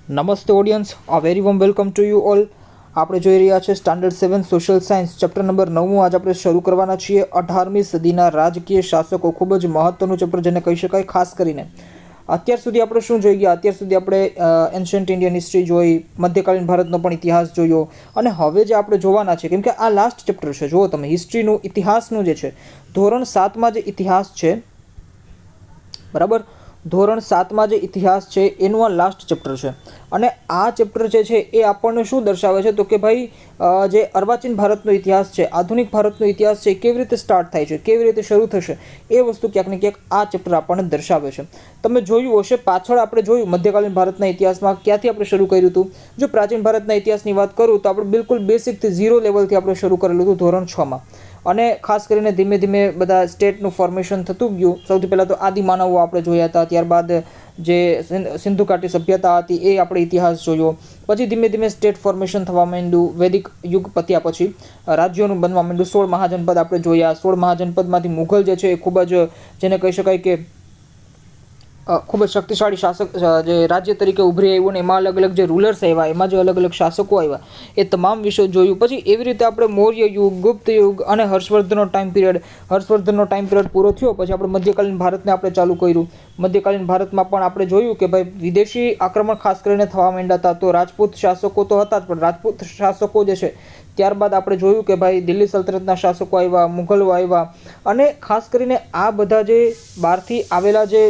નમસ્તે ઓડિયન્સ, આ very warm welcome to you all. આપણે જોઈ રહ્યા છે standard 7 social science chapter number 9. આજ આપણે શરૂ કરવાના છીએ 18મી સદીના રાજકીય શાસકો. ખૂબ જ મહત્વનું ચેપ્ટર જેને કહી શકાય. ખાસ કરીને અત્યાર સુધી આપણે શું જોઈ ગયા? અત્યાર સુધી આપણે એન્શન્ટ ઇન્ડિયન હિસ્ટ્રી જોઈ, મધ્યકાલીન ભારતનો પણ ઇતિહાસ જોયો, અને હવે જે આપણે જોવાના છે, કેમ કે આ લાસ્ટ ચેપ્ટર છે. જુઓ તમે, હિસ્ટ્રીનું, ઇતિહાસનું જે છે, ધોરણ 7માં જે ઇતિહાસ છે, બરાબર, ધોરણ 7માં જે ઇતિહાસ છે એનું આ લાસ્ટ ચેપ્ટર છે. અને આ ચેપ્ટર જે છે એ આપણને શું દર્શાવે છે? તો કે ભાઈ, જે અર્વાચીન ભારતનો ઇતિહાસ છે, આધુનિક ભારતનો ઇતિહાસ છે, કેવી રીતે સ્ટાર્ટ થાય છે, કેવી રીતે શરૂ થશે, એ વસ્તુ ક્યાંક ને ક્યાંક આ ચેપ્ટર આપણને દર્શાવે છે. તમે જોયું હશે, પાછળ આપણે જોયું મધ્યકાલીન ભારતના ઇતિહાસમાં ક્યાંથી આપણે શરૂ કર્યું હતું. જો પ્રાચીન ભારતના ઇતિહાસની વાત કરું તો આપણે બિલકુલ બેસિકથી 0 લેવલથી આપણે શરૂ કરેલું હતું ધોરણ 6માં. અને ખાસ કરીને ધીમે ધીમે બધા સ્ટેટનું ફોર્મેશન થતું ગયું. સૌથી પહેલાં તો આદિમાનવો આપણે જોયા હતા, ત્યારબાદ જે સિંધુ ઘાટી સભ્યતા હતી એ આપણે ઇતિહાસ જોયો. પછી ધીમે ધીમે સ્ટેટ ફોર્મેશન થવા માંડ્યું. વૈદિક યુગ પત્યા પછી રાજ્યોનું બનવા માંડ્યું. 16 મહાજનપદ આપણે જોયા. 16 મહાજનપદમાંથી મુઘલ જે છે એ ખૂબ જ, જેને કહી શકાય કે ખૂબ જ શક્તિશાળી શાસક જે રાજ્ય તરીકે ઉભરી આવ્યું, ને એમાં અલગ અલગ જે રૂલર્સ આવ્યા, એમાં જે અલગ અલગ શાસકો આવ્યા, એ તમામ વિષયો જોયું. પછી એવી રીતે આપણે મૌર્ય યુગ, ગુપ્ત યુગ અને હર્ષવર્ધનનો ટાઈમ પિરિયડ પૂરો થયો. પછી આપણે મધ્યકાલીન ભારતને આપણે ચાલુ કર્યું. મધ્યકાલીન ભારતમાં પણ આપણે જોયું કે ભાઈ વિદેશી આક્રમણ ખાસ કરીને થવા માંડ્યા હતા. તો રાજપૂત શાસકો તો હતા જ, પણ રાજપૂત શાસકો જે છે, ત્યારબાદ આપણે જોયું કે ભાઈ દિલ્હી સલ્તનતના શાસકો આવ્યા, મુઘલો આવ્યા, અને ખાસ કરીને આ બધા જે બહારથી આવેલા જે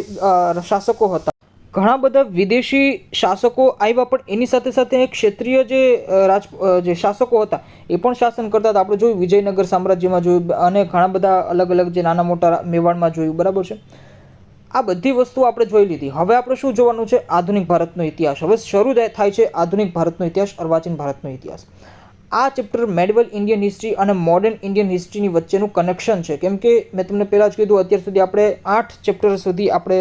શાસકો હતા, ઘણા બધા વિદેશી શાસકો આવ્યા, પણ એની સાથે સાથે ક્ષેત્રીય જે શાસકો હતા એ પણ શાસન કરતા હતા. આપણે જોયું વિજયનગર સામ્રાજ્યમાં જોયું, અને ઘણા બધા અલગ અલગ જે નાના મોટા મેવાડમાં જોયું. બરાબર છે, આ બધી વસ્તુઓ આપણે જોઈ લીધી. હવે આપણે શું જોવાનું છે? આધુનિક ભારતનો ઇતિહાસ. હવે શરૂ થાય છે આધુનિક ભારતનો ઇતિહાસ, અર્વાચીન ભારતનો ઇતિહાસ. આ ચેપ્ટર મેડિવલ ઇન્ડિયન હિસ્ટ્રી અને મોડર્ન ઇન્ડિયન હિસ્ટ્રીની વચ્ચેનું કનેક્શન છે. કેમ કે મેં તમને પહેલાં જ કીધું, અત્યાર સુધી આપણે 8 ચેપ્ટર સુધી આપણે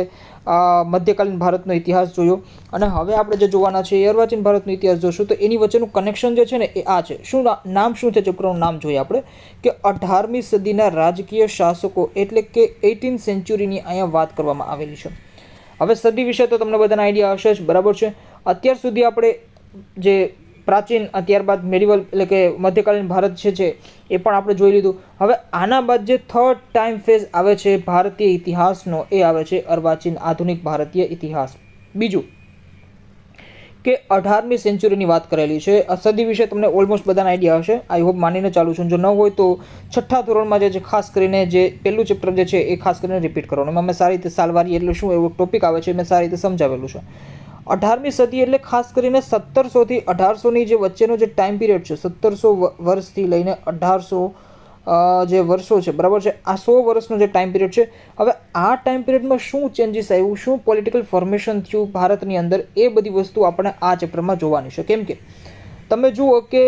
મધ્યકાલીન ભારતનો ઇતિહાસ જોયો, અને હવે આપણે જે જોવાના છે એ અર્વાચીન ભારતનો ઇતિહાસ જોશું. તો એની વચ્ચેનું કનેક્શન જે છે ને એ આ છે. શું નામ શું છે ચેપ્ટરનું? નામ જોઈએ આપણે કે 18મી સદીના રાજકીય શાસકો, એટલે કે 18th સેન્ચુરીની અહીંયા વાત કરવામાં આવેલી છે. હવે સદી વિશે તો તમને બધાને આઈડિયા હશે જ, બરાબર છે. અત્યાર સુધી આપણે જે પ્રાચીન, ત્યારબાદ મેડિવલ એટલે કે મધ્યકાલીન ભારત છે એ પણ આપણે જોઈ લીધું. હવે આના બાદ જે થર્ડ ટાઈમ ફેઝ આવે છે ભારતીય ઇતિહાસનો, એ આવે છે અર્વાચીન આધુનિક ભારતીય ઇતિહાસ. બીજું કે 18મી સેન્ચુરીની વાત કરેલી છે. સદી વિશે તમને ઓલમોસ્ટ બધાને આઈડિયા હશે. આઈ હોપ માનીને ચાલુ છું. જો ન હોય તો 6થા ધોરણમાં જે ખાસ કરીને જે પહેલું ચેપ્ટર જે છે એ ખાસ કરીને રિપીટ કરવાનું. એમાં મેં સારી રીતે સાલવારી એટલે શું એવો ટોપિક આવે છે મેં સારી રીતે સમજાવેલું છે. 18મી સદી એટલે ખાસ કરીને 1700 થી 1800ની જે વચ્ચેનો જે ટાઈમ પિરિયડ છે, 1700 વર્ષથી લઈને 1800 જે વર્ષો છે, બરાબર છે, આ 100 વર્ષનો જે ટાઈમ પિરિયડ છે. હવે આ ટાઈમ પિરિયડમાં શું ચેન્જીસ આવ્યું, શું પોલિટિકલ ફોર્મેશન થયું ભારતની અંદર, એ બધી વસ્તુ આપણે આ ચેપ્ટરમાં જોવાની છે. કેમ કે તમે જુઓ કે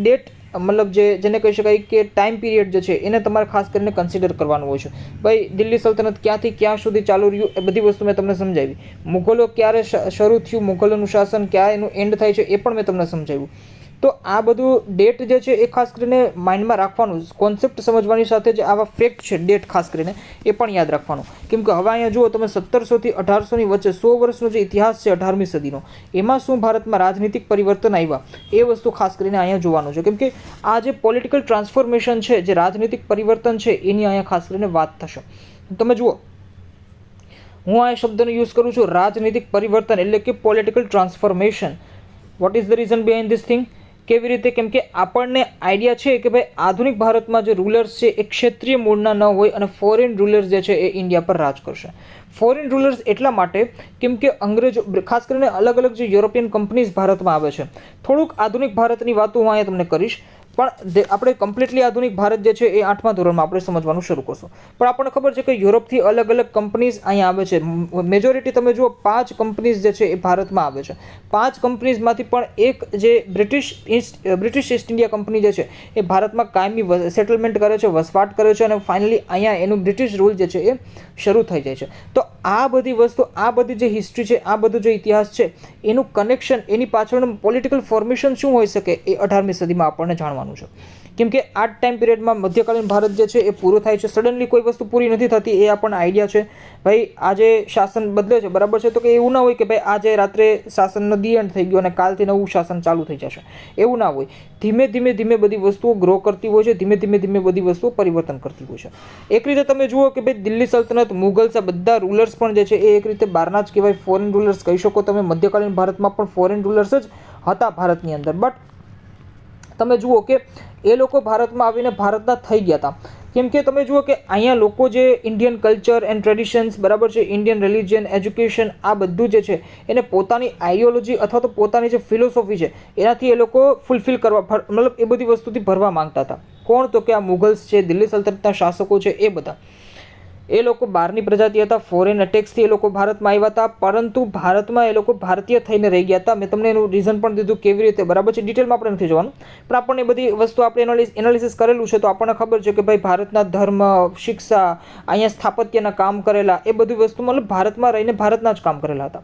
ડેટ, મતલબ જેને કહી શકાય કે ટાઈમ પિરિયડ જે છે એને તમારે ખાસ કરીને કન્સિડર કરવાનું હોય છે. ભાઈ દિલ્હી સલ્તનત ક્યાંથી ક્યાં સુધી ચાલુ રહ્યું, એ બધી વસ્તુ મેં તમને સમજાવી. મુઘલો ક્યારે શરૂ થયું, મુઘલોનું શાસન ક્યાં એનું એન્ડ થાય છે, એ પણ મેં તમને સમજાવ્યું. તો આ બધું ડેટ જે છે એ ખાસ કરીને માઇન્ડમાં રાખવાનું. કોન્સેપ્ટ સમજવાની સાથે જે આવા ફેક્ટ છે, ડેટ ખાસ કરીને એ પણ યાદ રાખવાનું. કેમ કે હવે અહીંયા જુઓ તમે, 1700 થી 1800ની વચ્ચે 100 વર્ષનો જે ઇતિહાસ છે 18મી સદીનો, એમાં શું ભારતમાં રાજનીતિક પરિવર્તન આવ્યા, એ વસ્તુ ખાસ કરીને અહીંયા જોવાનું છે. કેમ કે આ જે પોલિટિકલ ટ્રાન્સફોર્મેશન છે, જે રાજનીતિક પરિવર્તન છે, એની અહીંયા ખાસ કરીને વાત થશે. તમે જુઓ, હું આ શબ્દનો યુઝ કરું છું, રાજનીતિક પરિવર્તન એટલે કે political transformation. What is the reason behind this thing? કેવી રીતે? કેમ કે આપણને આઈડિયા છે કે ભાઈ આધુનિક ભારતમાં જે રૂલર્સ છે એ ક્ષેત્રીય મૂળના ન હોય, અને ફોરેન રૂલર્સ જે છે એ ઇન્ડિયા પર રાજ કરશે. ફોરેન રૂલર્સ એટલા માટે કેમ કે અંગ્રેજો, ખાસ કરીને અલગ અલગ જે યુરોપિયન કંપનીઝ ભારતમાં આવે છે. થોડુંક આધુનિક ભારતની વાતો હું અહીંયા તમને કરીશ, પણ આપણે કમ્પ્લીટલી આધુનિક ભારત જે છે એ 8મા ધોરણમાં આપણે સમજવાનું શરૂ કરશું. પણ આપણને ખબર છે કે યુરોપથી અલગ અલગ કંપનીઝ અહીંયા આવે છે. મેજોરિટી તમે જુઓ 5 કંપનીઝ જે છે એ ભારતમાં આવે છે. 5 કંપનીઝમાંથી પણ એક જે બ્રિટિશ ઈસ્ટ ઇન્ડિયા કંપની જે છે એ ભારતમાં કાયમી સેટલમેન્ટ કરે છે, વસવાટ કરે છે, અને ફાઇનલી અહીંયા એનું બ્રિટિશ રૂલ જે છે એ શરૂ થઈ જાય છે. તો આ બધી વસ્તુ, આ બધી જે હિસ્ટ્રી છે, આ બધું જે ઇતિહાસ છે, એનું કનેક્શન, એની પાછળનું પોલિટિકલ ફોર્મેશન શું હોઈ શકે, એ 18મી સદીમાં આપણને જાણવાનું છે. કેમ કે આ ટાઈમ પિરિયડમાં મધ્યકાલીન ભારત જે છે એ પૂરો થાય છે. સડનલી કોઈ વસ્તુ પૂરી નથી થતી, એ આપણને આઈડિયા છે. ભાઈ આજે શાસન બદલે છે, બરાબર છે, તો કે એવું ના હોય કે ભાઈ આજે રાત્રે શાસનનો દી એન્ડ થઈ ગયો અને કાલથી નવું શાસન ચાલુ થઈ જશે, એવું ના હોય. ધીમે ધીમે બધી વસ્તુઓ ગ્રો કરતી હોય છે, ધીમે ધીમે બધી વસ્તુઓ પરિવર્તન કરતી હોય છે. એક રીતે તમે જુઓ કે ભાઈ દિલ્હી સલ્તનત, મુગલ્સ, આ બધા રૂલર્સ પણ જે છે એ એક રીતે બહારના જ કહેવાય, ફોરેન રૂલર્સ કહી શકો તમે. મધ્યકાલીન ભારતમાં પણ ફોરેન રૂલર્સ જ હતા ભારતની અંદર. બટ તમે જુઓ કે એ લોકો ભારતમાં આવીને ભારતના થઈ ગયા હતા. કેમ કે તમે જુઓ કે અહીંયા લોકો જે ઇન્ડિયન કલ્ચર એન્ડ ટ્રેડિશન્સ, બરાબર છે, ઇન્ડિયન રિલિજન, એજ્યુકેશન, આ બધું જે છે એને પોતાની આઈડિયોલોજી અથવા તો પોતાની જે ફિલોસોફી છે એનાથી એ લોકો ફૂલફિલ કરવા, મતલબ એ બધી વસ્તુથી ભરવા માંગતા હતા. કોણ? તો કે આ મુગલ્સ છે, દિલ્હી સલ્તનતના શાસકો છે, એ બધા. એ લોકો બહારની પ્રજાતિ હતા, ફોરેન અટેક્સથી એ લોકો ભારતમાં આવ્યા હતા, પરંતુ ભારતમાં એ લોકો ભારતીય થઈને રહી ગયા હતા. મેં તમને એનું રીઝન પણ દીધું કેવી રીતે, બરાબર છે, ડિટેલમાં આપણે નથી જવાનું, પણ આપણને બધી વસ્તુ આપણે એનાલિસિસ કરેલું છે, તો આપણને ખબર છે કે ભાઈ ભારતના ધર્મ, શિક્ષા, અહીંયા સ્થાપત્યના કામ કરેલા, એ બધી વસ્તુ મતલબ ભારતમાં રહીને ભારતના જ કામ કરેલા હતા.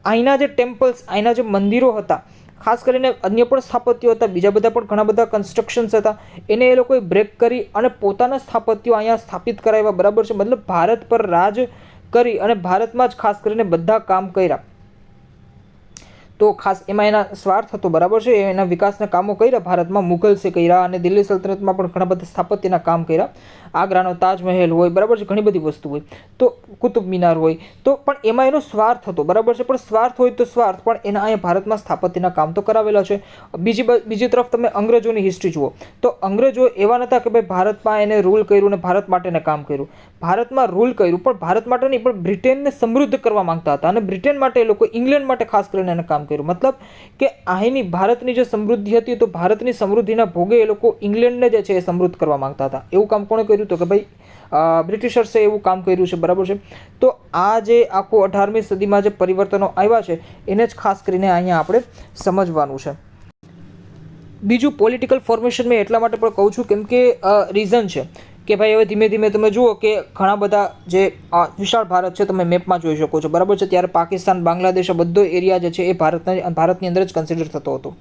અહીંના જે ટેમ્પલ્સ, અહીંના જે મંદિરો હતા, ખાસ કરીને અન્ય પણ સ્થાપત્યો હતા, બીજા બધા પણ ઘણા બધા કન્સ્ટ્રક્શન્સ હતા, એને એ લોકોએ બ્રેક કરી અને પોતાના સ્થાપત્યો અહીંયા સ્થાપિત કરાવ્યા, બરાબર છે. મતલબ ભારત પર રાજ કરી અને ભારતમાં જ ખાસ કરીને બધા કામ કર્યા. તો ખાસ એમાં એના સ્વાર્થ હતો, બરાબર છે, એના વિકાસના કામો કર્યા ભારતમાં, મુગલ્સે કર્યા, અને દિલ્હી સલ્તનતમાં પણ ઘણા બધા સ્થાપત્યના કામ કર્યા. આગ્રાનો તાજમહેલ હોય, બરાબર છે, ઘણી બધી વસ્તુ હોય, તો કુતુબ મિનાર હોય, તો પણ એમાં એનો સ્વાર્થ હતો, બરાબર છે. પણ સ્વાર્થ હોય તો સ્વાર્થ, પણ એના અહીંયા ભારતમાં સ્થાપત્યના કામ તો કરાવેલા છે. બીજી તરફ તમે અંગ્રેજોની હિસ્ટ્રી જુઓ તો અંગ્રેજો એવા નહોતા કે ભાઈ ભારતમાં એને રૂલ કર્યું અને ભારત માટેને કામ કર્યું. ભારતમાં રૂલ કર્યું, પણ ભારત માટે નહીં, પણ બ્રિટેનને સમૃદ્ધ કરવા માંગતા હતા, અને બ્રિટેન માટે એ લોકો ઇંગ્લેન્ડ માટે ખાસ કરીને એને કામ કર્યું. મતલબ કે અહીંની ભારતની જે સમૃદ્ધિ હતી, તો ભારતની સમૃદ્ધિના ભોગે એ લોકો ઇંગ્લેન્ડને જે છે એ સમૃદ્ધ કરવા માંગતા હતા. એવું કામ કોણે કર્યું? તો કે ભાઈ બ્રિટિશર્સે એવું કામ કર્યું છે, બરાબર છે. તો આ જે આખું 18મી સદીમાં જે પરિવર્તનો આવ્યા છે એને જ ખાસ કરીને અહીંયા આપણે સમજવાનું છે. બીજું પોલિટિકલ ફોર્મેશન મેં એટલા માટે પણ કહું છું કેમ કે રીઝન છે કે ભાઈ હવે ધીમે ધીમે તમે જુઓ કે ઘણા બધા જે વિશાળ ભારત છે, તમે મેપમાં જોઈ શકો છો, બરાબર છે. ત્યારે પાકિસ્તાન, બાંગ્લાદેશ, આ બધો એરિયા જે છે એ ભારતની અંદર જ કન્સિડર થતો હતો.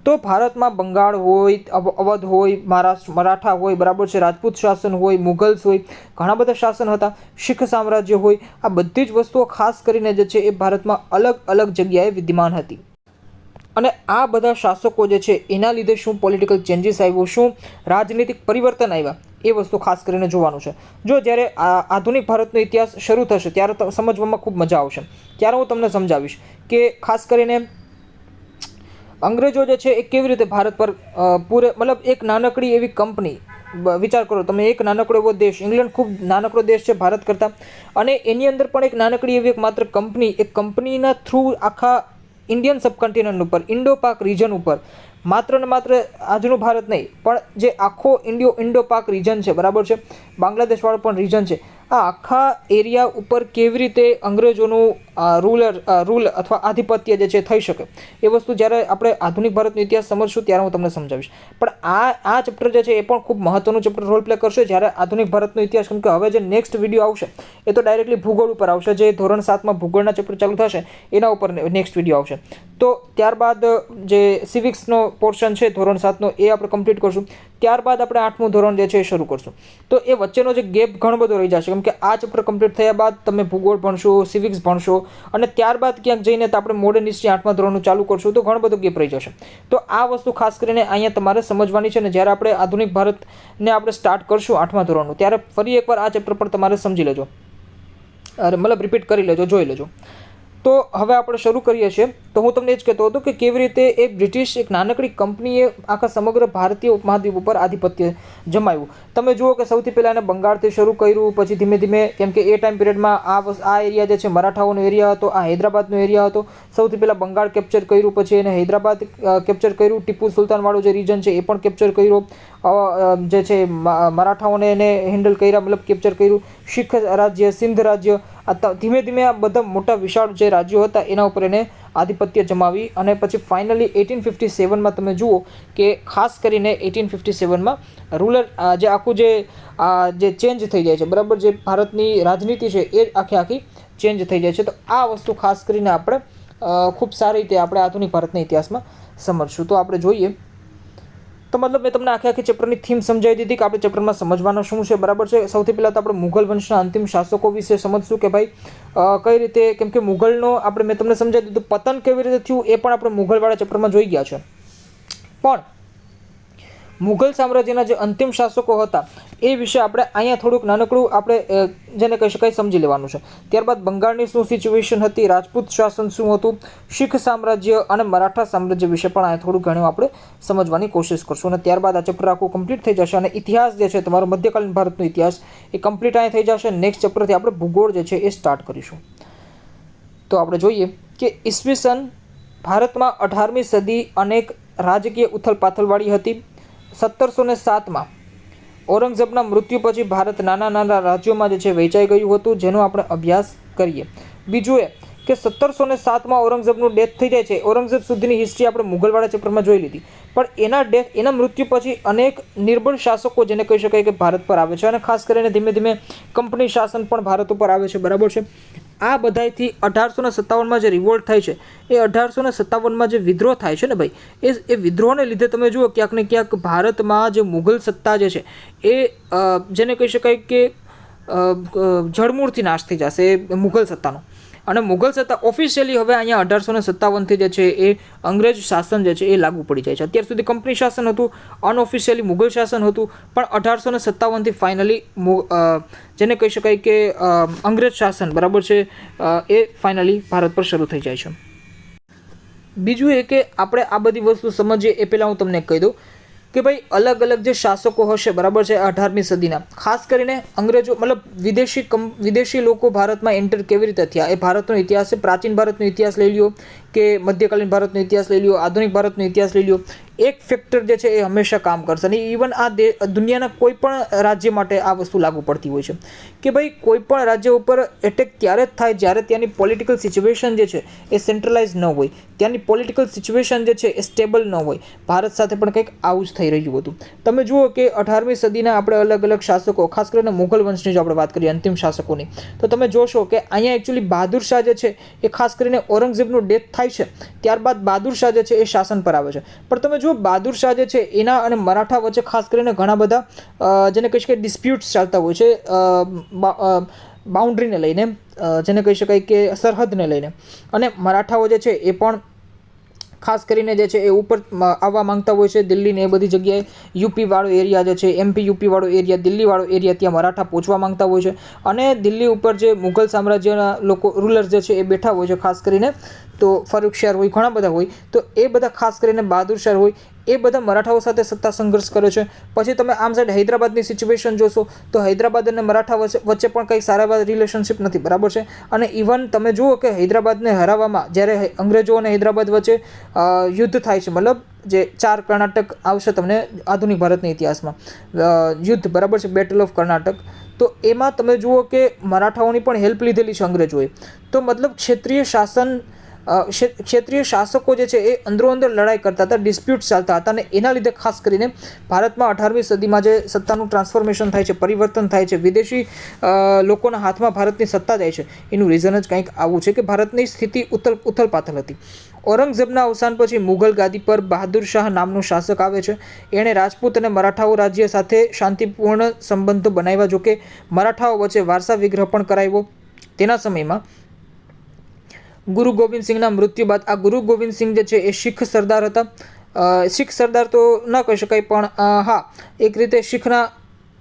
તો ભારતમાં બંગાળ હોય, અવધ હોય, મહારાષ્ટ્ર, મરાઠા હોય, બરાબર છે, રાજપૂત શાસન હોય, મુગલ્સ હોય, ઘણા બધા શાસન હતા, શીખ સામ્રાજ્ય હોય, આ બધી જ વસ્તુઓ ખાસ કરીને જે છે એ ભારતમાં અલગ અલગ જગ્યાએ વિદ્યમાન હતી. અને આ બધા શાસકો જે છે એના લીધે શું પોલિટિકલ ચેન્જીસ આવ્યો, શું રાજનીતિક પરિવર્તન આવ્યા, એ વસ્તુ ખાસ કરીને જોવાનું છે. જો જ્યારે આધુનિક ભારતનો ઇતિહાસ શરૂ થશે ત્યારે સમજવામાં ખૂબ મજા આવશે. ત્યારે હું તમને સમજાવીશ કે ખાસ કરીને અંગ્રેજો જે છે એ કેવી રીતે ભારત પર મતલબ એક નાનકડી એવી કંપની, વિચાર કરો તમે, એક નાનકડો એવો દેશ, ઇંગ્લેન્ડ ખૂબ નાનકડો દેશ છે ભારત કરતાં, અને એની અંદર પણ એક નાનકડી એવી એક માત્ર કંપની, એક કંપનીના થ્રુ આખા ઇન્ડિયન સબકન્ટિનેન્ટ ઉપર, ઇન્ડો પાક રીજન ઉપર, માત્ર ને માત્ર આજનું ભારત નહીં પણ જે આખો ઇન્ડો પાક રીજન છે, બરાબર છે, બાંગ્લાદેશવાળો પણ રીજન છે, આ આખા એરિયા ઉપર કેવી રીતે અંગ્રેજોનું રૂલ અથવા આધિપત્ય જે છે થઈ શકે, એ વસ્તુ જ્યારે આપણે આધુનિક ભારતનો ઇતિહાસ સમજશું ત્યારે હું તમને સમજાવીશ. પણ આ ચેપ્ટર જે છે એ પણ ખૂબ મહત્વનું ચેપ્ટર રોલ પ્લે કરશે જ્યારે આધુનિક ભારતનો ઇતિહાસ, કેમ કે હવે જે નેક્સ્ટ વિડીયો આવશે એ તો ડાયરેક્ટલી ભૂગોળ ઉપર આવશે. જે ધોરણ 7માં ભૂગોળના ચેપ્ટર ચાલુ થશે એના ઉપર નેક્સ્ટ વિડીયો આવશે. તો ત્યારબાદ જે સિવિક્સનો પોર્શન છે ધોરણ 7નો એ આપણે કમ્પ્લીટ કરશું. ત્યારબાદ આપણે 8મું ધોરણ જે છે એ શરૂ કરશું. તો એ વચ્ચેનો જે ગેપ ઘણો બધો રહી જશે, કેમ કે આ ચેપ્ટર કમ્પ્લીટ થયા બાદ તમે ભૂગોળ ભણશો, સિવિક્સ ભણશો, અને ત્યારબાદ ક્યાંક જઈને તો આપણે મોડર્ન હિસ્ટ્રી 8મા ધોરણનું ચાલુ કરશું, તો ઘણો બધો ગેપ રહી જશે. તો આ વસ્તુ ખાસ કરીને અહીંયા તમારે સમજવાની છે, ને જ્યારે આપણે આધુનિક ભારતને આપણે સ્ટાર્ટ કરશું 8મા ધોરણનું, ત્યારે ફરી એકવાર આ ચેપ્ટર પણ તમારે સમજી લેજો, મતલબ રિપીટ કરી લેજો, જોઈ લેજો. તો હવે આપણે શરૂ કરીએ છીએ. તો હું તમને એ જ કહેતો હતો કે કેવી રીતે એક બ્રિટિશ એક નાનકડી કંપનીએ આખા સમગ્ર ભારતીય ઉપમહાદ્વીપ ઉપર આધિપત્ય જમાવ્યું. તમે જુઓ કે સૌથી પહેલાં એને બંગાળથી શરૂ કર્યું, પછી ધીમે ધીમે, કેમ કે એ ટાઈમ પિરિયડમાં આ એરિયા જે છે મરાઠાઓનો એરિયા હતો, આ હૈદરાબાદનો એરિયા હતો. સૌથી પહેલાં બંગાળ કેપ્ચર કર્યું, પછી એને હૈદરાબાદ કેપ્ચર કર્યું, ટીપુ સુલતાનવાળો જે રીજન છે એ પણ કેપ્ચર કર્યો, જે છે મરાઠાઓને એને હેન્ડલ કર્યા, મતલબ કેપ્ચર કર્યું, શીખ રાજ્ય, સિંધ રાજ્ય, ધીમે ધીમે આ બધા મોટા વિશાળ જે રાજ્યો હતા એના ઉપર એને આધિપત્ય જમાવી. અને પછી ફાઇનલી 1857માં તમે જુઓ કે ખાસ કરીને 1857માં રૂલર જે આખું જે ચેન્જ થઈ જાય છે, બરાબર, જે ભારતની રાજનીતિ છે એ આખી ચેન્જ થઈ જાય છે. તો આ વસ્તુ ખાસ કરીને આપણે ખૂબ સારી રીતે આપણે આધુનિક ભારતના ઇતિહાસમાં સમજશું. તો આપણે જોઈએ તો મતલબ મેં તમને આખી ચેપ્ટરની થીમ સમજાવી દીધી કે આપણે ચેપ્ટરમાં સમજવાનું શું છે, બરાબર છે. સૌથી પહેલાં તો આપણે મુઘલ વંશના અંતિમ શાસકો વિશે સમજશું કે ભાઈ કઈ રીતે, કેમ કે મુઘલનો મેં તમને સમજાવી દીધું પતન કેવી રીતે થયું એ પણ આપણે મુઘલવાળા ચેપ્ટરમાં જોઈ ગયા છે. પણ મુઘલ સામ્રાજ્યના જે અંતિમ શાસકો હતા એ વિશે આપણે અહીંયા થોડુંક નાનકડું આપણે જેને કહી શકાય સમજી લેવાનું છે. ત્યારબાદ બંગાળની શું સિચ્યુએશન હતી, રાજપૂત શાસન શું હતું, શીખ સામ્રાજ્ય અને મરાઠા સામ્રાજ્ય વિશે પણ અહીંયા થોડું ઘણું આપણે સમજવાની કોશિશ કરશું. અને ત્યારબાદ આ ચેપ્ટર આખું કમ્પ્લીટ થઈ જશે અને ઇતિહાસ જે છે તમારો મધ્યકાલીન ભારતનો ઇતિહાસ એ કમ્પ્લીટ અહીંયા થઈ જશે. નેક્સ્ટ ચેપ્ટરથી આપણે ભૂગોળ જે છે એ સ્ટાર્ટ કરીશું. તો આપણે જોઈએ કે ઈસવીસન ભારતમાં 18મી સદી અનેક રાજકીય ઉથલપાથલવાળી હતી. 1707માં ઔરંગઝેબના મૃત્યુ પછી ભારત નાના નાના રાજ્યોમાં જે છે વહેંચાઈ ગયું હતું, જેનો આપણે અભ્યાસ કરીએ. બીજું એ કે 1707માં ઔરંગઝેબનું ડેથ થઈ જાય છે. ઔરંગઝેબ સુધીની હિસ્ટ્રી આપણે મુઘલવાળા ચેપ્ટરમાં જોઈ લીધી, પણ એના મૃત્યુ પછી અનેક નિર્બળ શાસકો જેને કહી શકાય કે ભારત પર આવે છે, અને ખાસ કરીને ધીમે ધીમે કંપની શાસન પણ ભારત ઉપર આવે છે, બરાબર છે. આ બધાથી 1857માં જે રિવોલ્ટ થાય છે એ 1857માં જે વિદ્રોહ થાય છે ને ભાઈ, એ વિદ્રોહને લીધે તમે જુઓ ક્યાંક ને ક્યાંક ભારતમાં જે મુઘલ સત્તા જે છે એ જેને કહી શકાય કે જળમૂળથી નાશ થઈ જશે મુઘલ સત્તાનો. અને મુઘલ સત્તા ઓફિશિયલી હવે અહીંયા 1857થી જે છે એ અંગ્રેજ શાસન જે છે એ લાગુ પડી જાય છે. અત્યાર સુધી કંપની શાસન હતું, અનઓફિશિયલી મુઘલ શાસન હતું, પણ 1857થી ફાઇનલી જેને કહી શકાય કે અંગ્રેજ શાસન, બરાબર છે, એ ફાઇનલી ભારત પર શરૂ થઈ જાય છે. બીજું એ કે આપણે આ બધી વસ્તુ સમજીએ એ પહેલાં હું તમને કહી દઉં કે ભાઈ અલગ અલગ જે શાસકો હશે, બરાબર છે, 18મી સદીના, ખાસ કરીને અંગ્રેજો મતલબ વિદેશી લોકો ભારતમાં એન્ટર કેવી રીતે થયા, એ ભારતનો ઇતિહાસ છે. પ્રાચીન ભારતનો ઇતિહાસ લઈ લ્યો કે મધ્યકાલીન ભારતનો ઇતિહાસ લઈ લ્યો, આધુનિક ભારતનો ઇતિહાસ લઈ લ્યો, એક ફેક્ટર જે છે એ હંમેશા કામ કરશે. અને ઇવન આ દુનિયાના કોઈ પણ રાજ્ય માટે આ વસ્તુ લાગુ પડતી હોય છે કે ભાઈ કોઈ પણ રાજ્ય ઉપર એટેક ત્યારે જ થાય જ્યારે ત્યાંની પોલિટિકલ સિચ્યુએશન જે છે એ સેન્ટ્રલાઇઝ ન હોય, ત્યાંની પોલિટિકલ સિચ્યુએશન જે છે એ સ્ટેબલ ન હોય. ભારત સાથે પણ કંઈક આવું જ થઈ રહ્યું હતું. તમે જુઓ કે 18મી સદીના આપણે અલગ અલગ શાસકો, ખાસ કરીને મુઘલ વંશની જો આપણે વાત કરીએ અંતિમ શાસકોની, તો તમે જોશો કે અહીંયા એકચ્યુઅલી બહાદુર શાહ જે છે એ ખાસ કરીને ઔરંગઝેબનું ડેથ થાય છે, ત્યારબાદ બહાદુર શાહ જે છે એ શાસન પર આવે છે. પણ તમે જુઓ બહાદુર શાહ જે છે એના અને મરાઠા વચ્ચે ખાસ કરીને ઘણા બધા જેને કહી શકાય ડિસ્પ્યુટ્સ ચાલતા હોય છે, બાઉન્ડ્રીને લઈને, જેને કહી શકાય કે સરહદને લઈને. અને મરાઠાઓ જે છે એ પણ ખાસ કરીને જે છે એ ઉપર આવવા માંગતા હોય છે, દિલ્હીને એ બધી જગ્યાએ. યુપી વાળો એરિયા જે છે, MP યુપી વાળો એરિયા, દિલ્હી વાળો એરિયા, ત્યાં મરાઠા પહોંચવા માંગતા હોય છે. અને દિલ્હી ઉપર જે મુઘલ સામ્રાજ્યના લોકો રૂલર જે છે એ બેઠા હોય છે, ખાસ કરીને તો ફરુખશિયાર હોય, ઘણા બધા હોય, તો એ બધા ખાસ કરીને બહાદુર શાહ હોય, એ બધા મરાઠાઓ સાથે સત્તા સંઘર્ષ કરે છે. પછી તમે આમ સાઈડ હૈદરાબાદની સિચ્યુએશન જોશો તો હૈદરાબાદ અને મરાઠા વચ્ચે પણ કંઈ સારા રિલેશનશિપ નથી, બરાબર છે. અને ઇવન તમે જુઓ કે હૈદરાબાદને હરાવવામાં જ્યારે અંગ્રેજો અને હૈદરાબાદ વચ્ચે યુદ્ધ થાય છે, મતલબ જે 4 કર્ણાટક આવશે તમને આધુનિક ભારતના ઇતિહાસમાં યુદ્ધ, બરાબર છે, બેટલ ઓફ કર્ણાટક, તો એમાં તમે જુઓ કે મરાઠાઓની પણ હેલ્પ લીધેલી છે અંગ્રેજોએ. તો મતલબ ક્ષેત્રીય શાસકો જે છે એ અંદરોઅંદર લડાઈ કરતા હતા, ડિસ્પ્યુટ ચાલતા હતા. અને એના લીધે ખાસ કરીને ભારતમાં 18મી સદીમાં જે સત્તાનું ટ્રાન્સફોર્મેશન થાય છે, પરિવર્તન થાય છે, વિદેશી લોકોના હાથમાં ભારતની સત્તા જાય છે, એનું રીઝન જ કંઈક આવું છે કે ભારતની સ્થિતિ ઉથલપાથલ હતી. ઔરંગઝેબના અવસાન પછી મુઘલ ગાદી પર બહાદુર શાહ નામનો શાસક આવે છે. એણે રાજપૂત અને મરાઠાઓ રાજ્ય સાથે શાંતિપૂર્ણ સંબંધો બનાવ્યા. જોકે મરાઠાઓ વચ્ચે વારસા વિગ્રહ પણ કરાવ્યો. તેના સમયમાં ગુરુ ગોવિંદ સિંહના મૃત્યુ બાદ આ ગુરુ ગોવિંદ સિંહ જે છે એ શીખ સરદાર હતા. શીખ સરદાર તો ન કહી શકાય, પણ હા, એક રીતે શીખના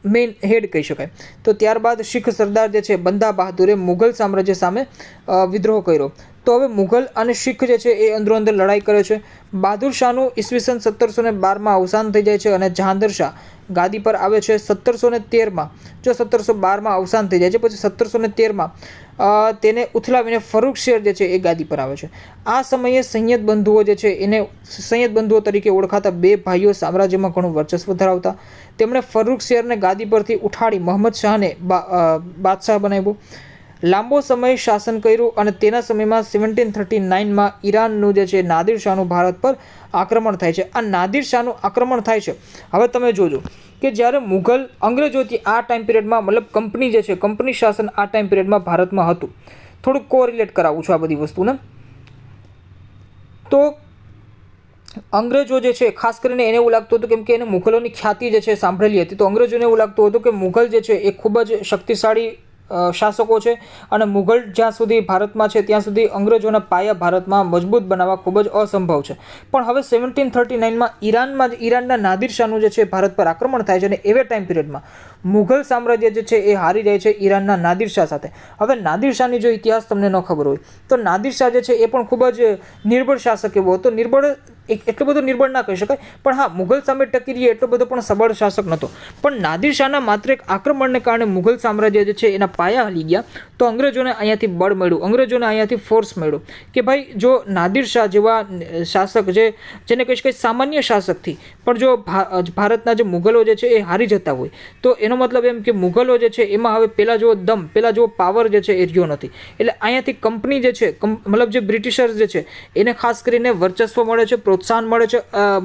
મેઇન હેડ કહી શકાય. તો ત્યારબાદ શીખ સરદાર જે છે બંદા બહાદુરે મુઘલ સામ્રાજ્ય સામે વિદ્રોહ કર્યો. તો હવે મુઘલ અને શીખ જે છે એ અંદરોઅંદર લડાઈ કરે છે. બહાદુર શાહનું ઈસવીસન 1712માં અવસાન થઈ જાય છે અને જહાંગીર શાહ ગાદી પર આવે છે 1713માં. જો 1712માં અવસાન થઈ જાય છે, પછી 1713માં તેને ઉથલાવીને ફરુખશિયર જે છે એ ગાદી પર આવે છે. આ સમયે સૈયદ બંધુઓ જે છે એને સૈયદ બંધુઓ તરીકે ઓળખાતા બે ભાઈઓ સામ્રાજ્યમાં ઘણું વર્ચસ્વ ધરાવતા. તેમણે ફરુખશિયરને ગાદી પરથી ઉઠાડી મહમ્મદ શાહને બાદશાહ બનાવ્યો. લાંબો સમય શાસન કર્યું અને તેના સમયમાં 1739માં ઈરાનનું જે છે નાદિર શાહનું ભારત પર આક્રમણ થાય છે. આ નાદિર શાહનું આક્રમણ થાય છે. હવે તમે જોજો કે જ્યારે મુઘલ અંગ્રેજોથી આ ટાઈમ પિરિયડમાં, મતલબ કંપની જે છે, કંપની શાસન આ ટાઈમ પિરિયડમાં ભારતમાં હતું. થોડુંક કોરિલેટ કરાવું છું આ બધી વસ્તુને. તો અંગ્રેજો જે છે ખાસ કરીને એને એવું લાગતું હતું કેમ કે એને મુઘલોની ખ્યાતિ જે છે સાંભળેલી હતી, તો અંગ્રેજોને એવું લાગતું હતું કે મુઘલ જે છે એ ખૂબ જ શક્તિશાળી શાસકો છે અને મુઘલ જ્યાં સુધી ભારતમાં છે ત્યાં સુધી અંગ્રેજોના પાયા ભારતમાં મજબૂત બનાવવા ખૂબ જ અસંભવ છે. પણ હવે 1739માં ઈરાનના નાદિર શાહનું જે છે ભારત પર આક્રમણ થાય છે અને એવે ટાઈમ પીરિયડમાં મુઘલ સામ્રાજ્ય જે છે એ હારી જાય છે ઈરાનના નાદિર શાહ સાથે. હવે નાદિર શાહની જો ઇતિહાસ તમને ન ખબર હોય તો નાદિર શાહ જે છે એ પણ ખૂબ જ નિર્બળ શાસક એવો હતો. એટલો બધો નિર્બળ ના કહી શકાય, પણ હા મુઘલ સામે ટકી રહીએ એટલો બધો પણ સબળ શાસક નહોતો. પણ નાદિર શાહના માત્ર એક આક્રમણને કારણે મુઘલ સામ્રાજ્ય જે છે એના પાયા હલી ગયા. તો અંગ્રેજોને અહીંયાથી બળ મળ્યું, અંગ્રેજોને અહીંયાથી ફોર્સ મળ્યો કે ભાઈ જો નાદિર શાહ જેવા શાસક જેને કહી શકાય સામાન્ય શાસકથી પણ જો ભારતના જે મુઘલો જે છે એ હારી જતા હોય તો એનો મતલબ એમ કે મુઘલો જે છે એમાં હવે પહેલાં જેવો દમ, પહેલાં જેવો પાવર જે છે એ રહ્યો નથી. એટલે અહીંયાથી કંપની જે છે મતલબ જે બ્રિટિશર્સ જે છે એને ખાસ કરીને વર્ચસ્વ મળે છે, પ્રોત્સાહન મળે છે.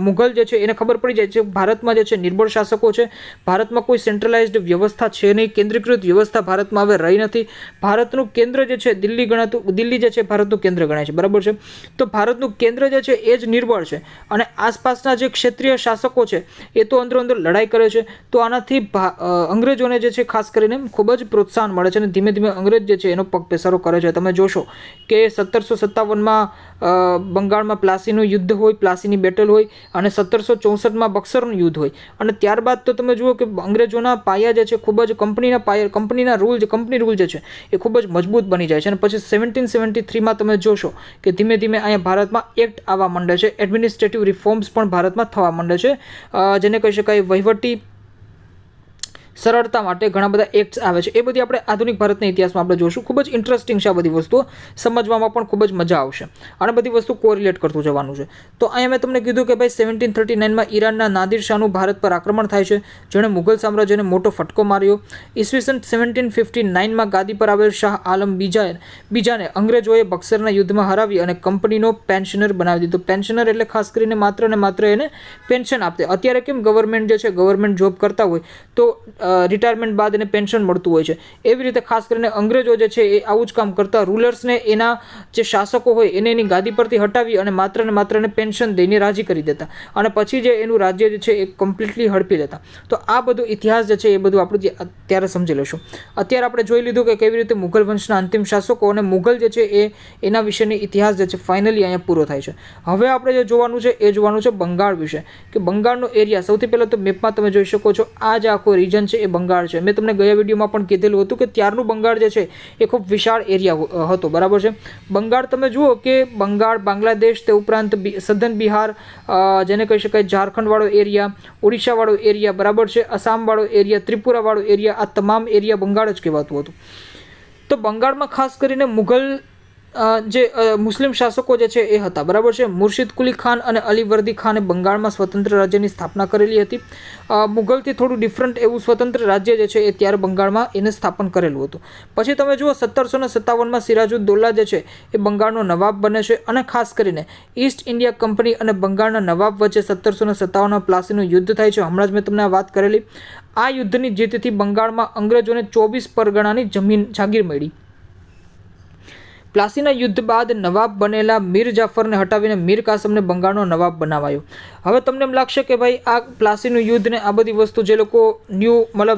મુઘલ જે છે એને ખબર પડી જાય છે ભારતમાં જે છે નિર્બળ શાસકો છે, ભારતમાં કોઈ સેન્ટ્રલાઇઝ્ડ વ્યવસ્થા છે નહીં, કેન્દ્રીકૃત વ્યવસ્થા ભારતમાં હવે રહી નથી. ભારતનું કેન્દ્ર જે છે દિલ્હી જે છે ભારતનું કેન્દ્ર ગણાય છે, બરાબર છે. તો ભારતનું કેન્દ્ર જે છે એ જ નિર્બળ છે અને આસપાસના જે ક્ષેત્રીય શાસકો છે એ તો અંદરો અંદર લડાઈ કરે છે. તો આનાથી અંગ્રેજોને જે છે ખાસ કરીને ખૂબ જ પ્રોત્સાહન મળે છે અને ધીમે ધીમે અંગ્રેજ જે છે એનો પગ પેસારો કરે છે. તમે જોશો કે 1757માં બંગાળમાં પ્લાસીનું યુદ્ધ હોય, પ્લાસીની બેટલ હોય અને 1764માં બક્સરનું યુદ્ધ હોય અને ત્યારબાદ તો તમે જુઓ કે અંગ્રેજોના પાયા જે છે ખૂબ જ કંપની રૂલ જે છે એ ખૂબ જ મજબૂત બની જાય છે. અને પછી 1773માં તમે જોશો કે ધીમે ધીમે અહીંયા ભારતમાં એક્ટ આવવા માંડે છે, એડમિનિસ્ટ્રેટિવ રિફોર્મ્સ પણ ભારતમાં થવા માંડે છે, જેને કહી શકાય વહીવટી સરળતા માટે ઘણા બધા એક્ટ્સ આવે છે. એ બધી આપણે આધુનિક ભારતના ઇતિહાસમાં આપણે જોશું. ખૂબ જ ઇન્ટરેસ્ટિંગ છે આ બધી વસ્તુઓ, સમજવામાં પણ ખૂબ જ મજા આવશે અને બધી વસ્તુ કોરિલેટ કરતું જવાનું છે. તો અહીંયા મેં તમને કીધું કે ભાઈ 1739માં ઈરાનના નાદિર શાહનું ભારત પર આક્રમણ થાય છે, જેણે મુઘલ સામ્રાજ્યને મોટો ફટકો માર્યો. ઈસવીસન 1759માં ગાદી પર આવેલ શાહ આલમ બીજાને અંગ્રેજોએ બક્સરના યુદ્ધમાં હરાવી અને કંપનીનો પેન્શનર બનાવી દીધો. પેન્શનર એટલે ખાસ કરીને માત્ર ને માત્ર એને પેન્શન આપते. અત્યારે કેમ ગવર્મેન્ટ જે છે ગવર્મેન્ટ જોબ કરતા હોય તો રિટાયરમેન્ટ બાદ એને પેન્શન મળતું હોય છે, એવી રીતે ખાસ કરીને અંગ્રેજો જે છે એ આવું જ કામ કરતા. રૂલર્સને એના જે શાસકો હોય એને એની ગાદી પરથી હટાવી અને માત્ર ને માત્ર એને પેન્શન દઈને રાજી કરી દેતા અને પછી જે એનું રાજ્ય જે છે એ કમ્પ્લીટલી હડપી લેતા. તો આ બધો ઇતિહાસ જે છે એ બધું આપણે અત્યારે સમજી લઈશું. અત્યારે આપણે જોઈ લીધું કે કેવી રીતે મુઘલ વંશના અંતિમ શાસકો અને મુઘલ જે છે એ એના વિશેની ઇતિહાસ જે છે ફાઇનલી અહીંયા પૂરો થાય છે. હવે આપણે જે જોવાનું છે એ જોવાનું છે બંગાળ વિશે, કે બંગાળનો એરિયા સૌથી પહેલાં તો મેપમાં તમે જોઈ શકો છો આ જે આખો રીજન છે એ બંગાળ છે. મેં તમને ગયા વિડીયોમાં પણ કીધેલું હતું કે ત્યારનું બંગાળ જે છે એ ખૂબ વિશાળ એરિયા હતો, બરાબર છે. બંગાળ તમે જુઓ કે બંગાળ, બાંગ્લાદેશ, તે ઉપરાંત સધન બિહાર, જેને કહી શકાય ઝારખંડવાળો એરિયા, ઓડિશાવાળો એરિયા, બરાબર છે, આસામવાળો એરિયા, ત્રિપુરાવાળો એરિયા, આ તમામ એરિયા બંગાળ જ કહેવાતું હતું. તો બંગાળમાં ખાસ કરીને મુઘલ જે મુસ્લિમ શાસકો જે છે એ હતા, બરાબર છે. મુર્શિદ કુલી ખાન અને અલીવર્દી ખાને બંગાળમાં સ્વતંત્ર રાજ્યની સ્થાપના કરેલી હતી. મુઘલથી થોડું ડિફરન્ટ એવું સ્વતંત્ર રાજ્ય જે છે એ ત્યારે બંગાળમાં એને સ્થાપન કરેલું હતું. પછી તમે જુઓ 1757માં સિરાજુદ્દૌલા જે છે એ બંગાળનો નવાબ બને છે અને ખાસ કરીને ઈસ્ટ ઇન્ડિયા કંપની અને બંગાળના નવાબ વચ્ચે 1757માં પ્લાસીનું યુદ્ધ થાય છે. હમણાં જ મેં તમને આ વાત કરેલી. આ યુદ્ધની જીતથી બંગાળમાં અંગ્રેજોને 24 પરગણાની જાગીર મળી. પ્લાસીના યુદ્ધ બાદ નવાબ બનેલા મીર જાફરને હટાવીને મીર કાસમને બંગાળનો નવાબ બનાવાયો. હવે તમને એમ લાગશે કે ભાઈ આ પ્લાસીનું યુદ્ધ ને આ બધી વસ્તુ જે લોકો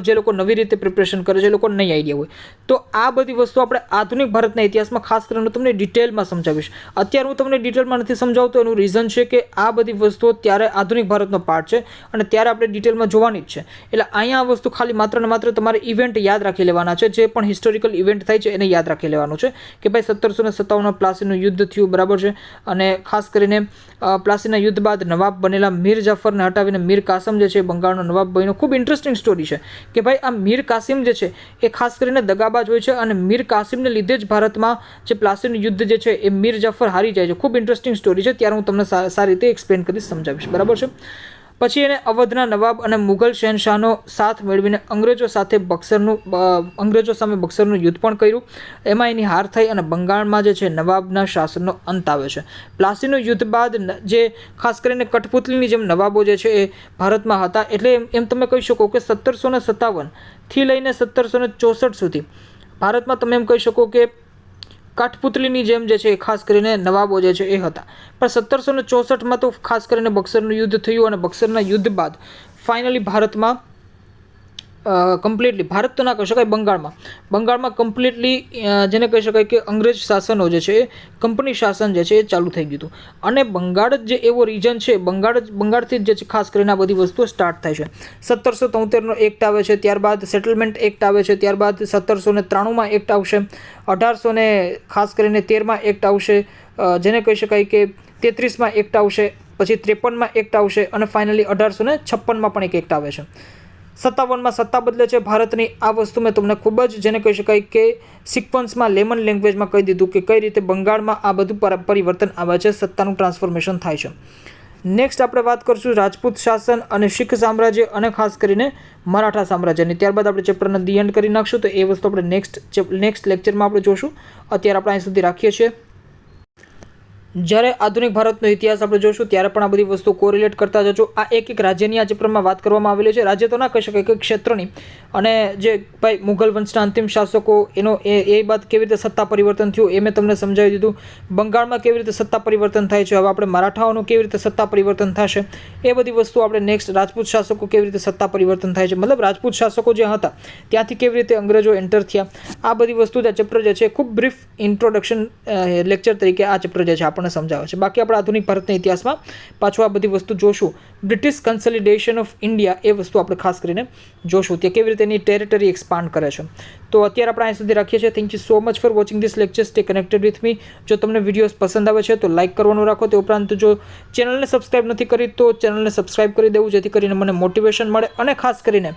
જે લોકો નવી રીતે પ્રિપરેશન કરે છે એ લોકો નહીં આઈડિયા હોય, તો આ બધી વસ્તુ આપણે આધુનિક ભારતના ઇતિહાસમાં ખાસ કરીને તમને ડિટેલમાં સમજાવીશ. અત્યારે હું તમને ડિટેલમાં નથી સમજાવતો, એનું રીઝન છે કે આ બધી વસ્તુઓ ત્યારે આધુનિક ભારતનો પાર્ટ છે અને ત્યારે આપણે ડિટેલમાં જોવાની જ છે. એટલે અહીંયા આ વસ્તુ ખાલી માત્ર ને માત્ર તમારે ઇવેન્ટ યાદ રાખી લેવાના છે, જે પણ હિસ્ટોરિકલ ઇવેન્ટ થાય છે એને યાદ રાખી લેવાનું છે કે ભાઈ 1757માં પ્લાસીનું યુદ્ધ થયું, બરાબર છે. અને ખાસ કરીને પ્લાસીના યુદ્ધ બાદ નવાબ બનેલા મીર જાફરને હટાવીને મીર કાસમ જે છે બંગાળનો નવાબ બન્યો. ખૂબ ઇન્ટરેસ્ટિંગ સ્ટોરી છે કે ભાઈ આ મીર કાસિમ જે છે એ ખાસ કરીને દગાબાજ હોય છે અને મીર કાસિમને લીધે જ ભારતમાં જે પ્લાસીનું યુદ્ધ જે છે એ મીર જાફર હારી જાય છે. ખૂબ ઇન્ટરેસ્ટિંગ સ્ટોરી છે, ત્યારે હું તમને સારી રીતે એક્સપ્લેન કરીશ, સમજાવીશ, બરાબર છે. પછી એને અવધના નવાબ અને મુઘલ શહેનશાહનો સાથ મેળવીને અંગ્રેજો સામે બક્સરનું યુદ્ધ પણ કર્યું. એમાં એની હાર થઈ અને બંગાળમાં જે છે નવાબના શાસનનો અંત આવે છે. પ્લાસીનું યુદ્ધ બાદ જે ખાસ કરીને કઠપુતલીની જેમ નવાબો જે છે એ ભારતમાં હતા. એટલે એમ તમે કહી શકો કે 1757થી લઈને 1764 સુધી ભારતમાં તમે એમ કહી શકો કે કાઠપુતલીની જેમ જે છે એ ખાસ કરીને નવાબો જે છે એ હતા. પણ 1764માં તો ખાસ કરીને બક્સરનું યુદ્ધ થયું અને બક્સરના યુદ્ધ બાદ ફાઇનલી ભારતમાં કમ્પ્લીટલી, ભારત તો ના કહી શકાય, બંગાળમાં કમ્પ્લીટલી જેને કહી શકાય કે અંગ્રેજ શાસનો જે છે એ કંપની શાસન જે છે એ ચાલુ થઈ ગયું હતું. અને બંગાળ જ જે એવો રિજન છે, બંગાળથી જ જે છે ખાસ કરીને આ બધી વસ્તુઓ સ્ટાર્ટ થાય છે. 1773નો એક્ટ આવે છે, ત્યારબાદ સેટલમેન્ટ એક્ટ આવે છે, ત્યારબાદ 1793માં એક્ટ આવશે, 1800 ખાસ કરીને 13માં એક્ટ આવશે, જેને કહી શકાય કે 33માં એક્ટ આવશે, પછી 53માં એક્ટ આવશે અને ફાઇનલી 1856માં પણ એક એક્ટ આવે છે. 57માં સત્તા બદલે છે ભારતની. આ વસ્તુ મેં તમને ખૂબ જ જેને કહી શકાય કે સિક્વન્સમાં લેમન લેંગ્વેજમાં કહી દીધું કે કઈ રીતે બંગાળમાં આ બધું પરિવર્તન આવે છે, સત્તાનું ટ્રાન્સફોર્મેશન થાય છે. નેક્સ્ટ આપણે વાત કરશું રાજપૂત શાસન અને શીખ સામ્રાજ્ય અને ખાસ કરીને મરાઠા સામ્રાજ્યની. ત્યારબાદ આપણે ચેપ્ટરને ધી એન્ડ કરી નાખશું. તો એ વસ્તુ આપણે નેક્સ્ટ લેક્ચરમાં આપણે જોશું. અત્યારે આપણે અહીં સુધી રાખીએ છીએ. જ્યારે આધુનિક ભારતનો ઇતિહાસ આપણે જોશું ત્યારે પણ આ બધી વસ્તુ કોરિલેટ કરતા જજો. આ એક રાજ્યની આ ચેપ્ટરમાં વાત કરવામાં આવેલી છે. રાજ્ય તો ના કહી શકાય કે ક્ષેત્રની. અને જે ભાઈ મુઘલ વંશના અંતિમ શાસકો એનો એ બાદ કેવી રીતે સત્તા પરિવર્તન થયું એ મેં તમને સમજાવી દીધું. બંગાળમાં કેવી રીતે સત્તા પરિવર્તન થાય છે, હવે આપણે મરાઠાઓનું કેવી રીતે સત્તા પરિવર્તન થશે એ બધી વસ્તુ આપણે નેક્સ્ટ, રાજપૂત શાસકો કેવી રીતે સત્તા પરિવર્તન થાય છે, મતલબ રાજપૂત શાસકો જે હતા ત્યાંથી કેવી રીતે અંગ્રેજો એન્ટર થયા, આ બધી વસ્તુ જે ચેપ્ટર જે છે ખૂબ બ્રીફ ઇન્ટ્રોડક્શન લેક્ચર તરીકે આ ચેપ્ટર જે છે આપણને સમજાવે છે. બાકી આપણે આધુનિક ભારતના ઇતિહાસમાં પાછું આ બધી વસ્તુ જોશું. બ્રિટિશ કન્સોલિડેશન ઓફ ઇન્ડિયા એ વસ્તુ આપણે ખાસ કરીને જોશું, તે કેવી રીતે એની ટેરિટરી એક્સપાન્ડ કરે છે. તો અત્યારે આપણે અહીં સુધી રાખીએ છીએ. Thank you so much for watching this lecture. Stay connected with me. જો તમને વિડીયોઝ પસંદ આવે છે તો લાઇક કરવાનું રાખો. તે ઉપરાંત જો ચેનલને સબસ્ક્રાઇબ નથી કરી તો ચેનલને સબસ્ક્રાઇબ કરી દેવું, જેથી કરીને મને મોટિવેશન મળે. અને ખાસ કરીને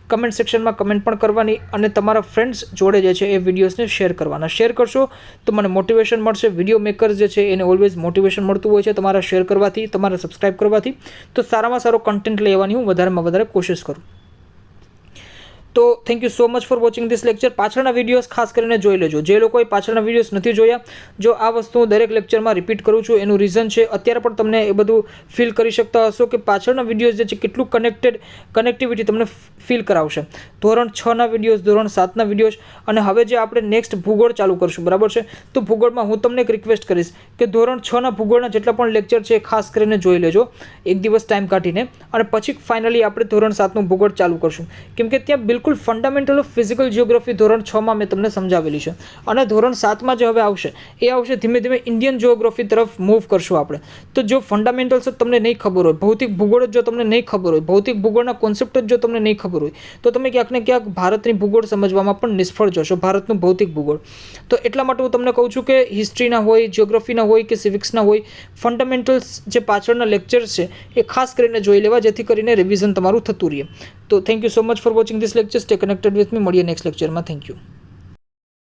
કમેન્ટ સેક્શનમાં કમેન્ટ પણ કરવાની અને તમારા ફ્રેન્ડ્સ જોડે જે છે એ વિડીયોઝને શેર કરવાના. શેર કરશો તો મને મોટિવેશન મળશે. વિડીયો મેકર્સ જે છે એને ઓલવેઝ મોટિવેશન મળતું હોય છે તમારા શેર કરવાથી, તમારા સબસ્ક્રાઇબ કરવાથી. તો સારામાં સારો કન્ટેન્ટ લેવાની હું વધારેમાં વધારે કોશિશ કરું. તો thank you so much for watching this lecture. પાછળના વિડીયોઝ ખાસ કરીને જોઈ લેજો. જે લોકોએ પાછળના વિડીયોઝ નથી જોયા, જો આ વસ્તુ હું દરેક લેક્ચરમાં રિપીટ કરું છું એનું રીઝન છે, અત્યારે પણ તમને એ બધું ફીલ કરી શકતા હશો કે પાછળના વિડીયોઝ જે છે કેટલું કનેક્ટિવિટી તમને ફીલ કરાવશે. ધોરણ 6ના વિડીયોઝ, ધોરણ 7ના વિડીયોઝ, અને હવે જે આપણે નેક્સ્ટ ભૂગોળ ચાલુ કરશું, બરાબર છે, તો ભૂગોળમાં હું તમને એક રિક્વેસ્ટ કરીશ કે ધોરણ 6ના ભૂગોળના જેટલા પણ લેક્ચર છે એ ખાસ કરીને જોઈ લેજો એક દિવસ ટાઈમ કાઢીને, અને પછી ફાઇનલી આપણે ધોરણ 7નું ભૂગોળ ચાલુ કરશું. કેમ કે ત્યાં બિલકુલ ફંડામેન્ટલ ઓફ ફિઝિકલ જિયોગ્રાફી ધોરણ 6માં મેં તમને સમજાવેલી છે, અને ધોરણ 7માં જે હવે આવશે એ આવશે ધીમે ધીમે ઇન્ડિયન જિયોગ્રાફી તરફ મૂવ કરશું આપણે. તો જો ફંડામેન્ટલ્સ જ તમને નહીં ખબર હોય, ભૌતિક ભૂગોળ જ જો તમને નહીં ખબર હોય, ભૌતિક ભૂગોળના કોન્સેપ્ટ જ જો તમને નહીં ખબર હોય, તો તમે ક્યાંક ને ક્યાંક ભારતની ભૂગોળ સમજવામાં પણ નિષ્ફળ જશો, ભારતનું ભૌતિક ભૂગોળ. તો એટલા માટે હું તમને કહું છું કે હિસ્ટ્રીના હોય, જિયોગ્રાફીના હોય કે સિવિક્સના હોય, ફંડામેન્ટલ્સ જે પાછળના લેક્ચર્સ છે એ ખાસ કરીને જોઈ લેવા, જેથી કરીને રિવિઝન તમારું થતું રહે. તો thank you so much for watching this lecture. Stay connected with me. મળીએ નેક્સ્ટ લેક્ચરમાં. Thank you.